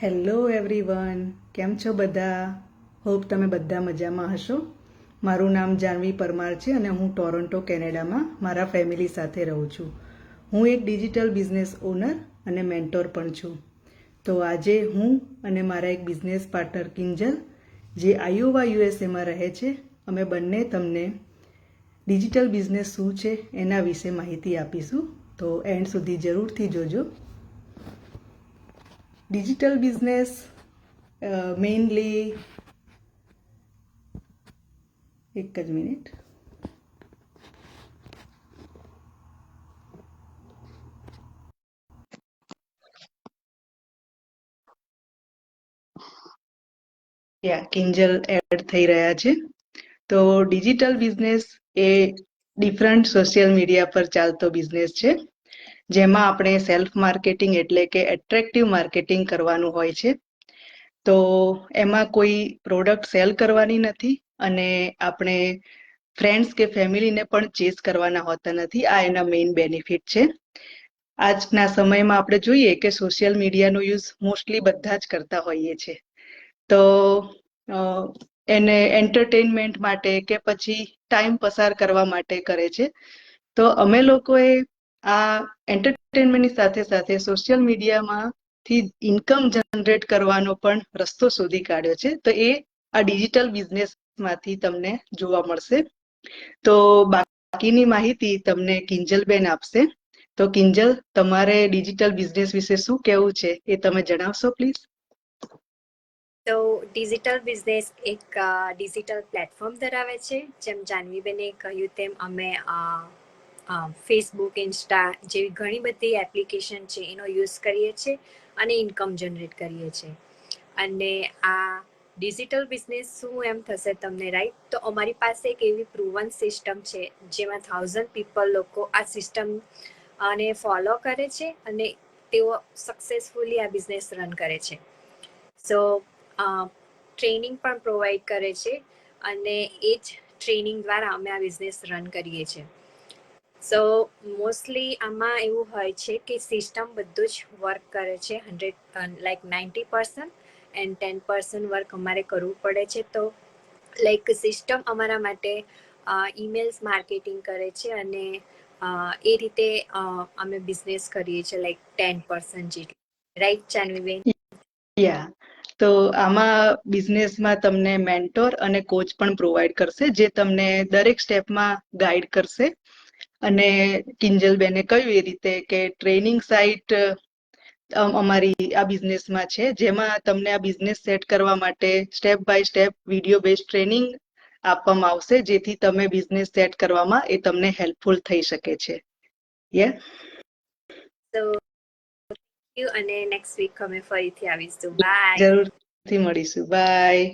Hello everyone, કેમ છો બધા? હોપ તમે બધા મજામાં હશો. મારું નામ જાનવી પરમાર છે અને હું ટોરોન્ટો કેનેડામાં મારા ફેમિલી સાથે રહું છું. હું એક ડિજિટલ બિઝનેસ ઓનર અને મેન્ટોર પણ છું. તો આજે હું અને મારા એક બિઝનેસ પાર્ટનર કિંજલ, જે આયોવા યુએસએમાં રહે છે, અમે બંને તમને ડિજિટલ બિઝનેસ શું છે એના વિશે માહિતી આપીશું. તો એન્ડ સુધી જરૂરથી જોજો. ડિજિટલ બિઝનેસ મેઇનલી એક જ મિનિટ. કિંજલ એડ થઈ રહ્યા છે. તો ડિજિટલ બિઝનેસ એ ડિફરન્ટ સોશિયલ મીડિયા પર ચાલતો બિઝનેસ છે, જેમાં આપણે સેલ્ફ માર્કેટિંગ એટલે કે એટ્રેક્ટિવ માર્કેટિંગ કરવાનું હોય છે. તો એમાં કોઈ પ્રોડક્ટ સેલ કરવાની નથી અને આપણે ફ્રેન્ડ્સ કે ફેમિલીને પણ ચેઝ કરવાના હોતા નથી. આ એના મેઇન બેનિફિટ છે. આજના સમયમાં આપણે જોઈએ કે સોશિયલ મીડિયાનો યુઝ મોસ્ટલી બધા જ કરતા હોઈએ છીએ. તો એને એન્ટરટેનમેન્ટ માટે કે પછી ટાઈમ પસાર કરવા માટે કરે છે. તો અમે લોકોએ આ એન્ટરટેનમેન્ટની સાથે સાથે સોશિયલ મીડિયામાંથી ઇન્કમ જનરેટ કરવાનો પણ રસ્તો શોધી કાઢ્યો છે. તો એ આ ડિજિટલ બિઝનેસમાંથી તમને જોવા મળશે. તો બાકીની માહિતી તમને કિંજલબેન આપશે. તો કિંજલ, તમારે ડિજિટલ બિઝનેસ વિશે શું કહેવું છે એ તમે જણાવશો પ્લીઝ? તો ડિજિટલ બિઝનેસ એક ડિજિટલ પ્લેટફોર્મ ધરાવે છે. જેમ જાનવીબેને કહ્યું તેમ અમે ફેસબુક, ઇન્સ્ટા જેવી ઘણી બધી એપ્લિકેશન છે એનો યુઝ કરીએ છીએ અને ઇન્કમ જનરેટ કરીએ છીએ. અને આ ડિજિટલ બિઝનેસ શું એમ થશે તમને, રાઈટ? તો અમારી પાસે એક એવી પ્રૂવન સિસ્ટમ છે જેમાં 1000 પીપલ લોકો આ સિસ્ટમ અને ફોલો કરે છે અને તેઓ સક્સેસફુલી આ બિઝનેસ રન કરે છે. સો ટ્રેનિંગ પણ પ્રોવાઈડ કરે છે અને એ જ ટ્રેનિંગ દ્વારા અમે આ બિઝનેસ રન કરીએ છીએ. સો મોસ્ટલી આમાં એવું હોય છે કે સિસ્ટમ બધું જ વર્ક કરે છે 90% એન્ડ 10% વર્ક અમારે કરવું પડે છે. તો લાઈક સિસ્ટમ અમારા માટે ઈમેલ્સ માર્કેટિંગ કરે છે અને એ રીતે અમે બિઝનેસ કરીએ છીએ લાઈક 10% જેટલું, રાઈટ જાનવીબેન? તો આમાં બિઝનેસમાં તમને મેન્ટોર અને કોચ પણ પ્રોવાઈડ કરશે, જે તમને દરેક સ્ટેપમાં ગાઈડ કરશે. અને કિંજલબેને કહ્યું એ રીતે કે ટ્રેનિંગ સાઇટ અમારી આ બિઝનેસમાં છે, જેમાં તમને આ બિઝનેસ સેટ કરવા માટે step by step video base training આપવામાં આવશે, જેથી તમે બિઝનેસ સેટ કરવામાં એ તમને હેલ્પફુલ થઈ શકે છે. તો અને નેક્સ્ટ વીક અમે ફરીથી આવીશું. બાય. જરૂરથી મળીશું. બાય.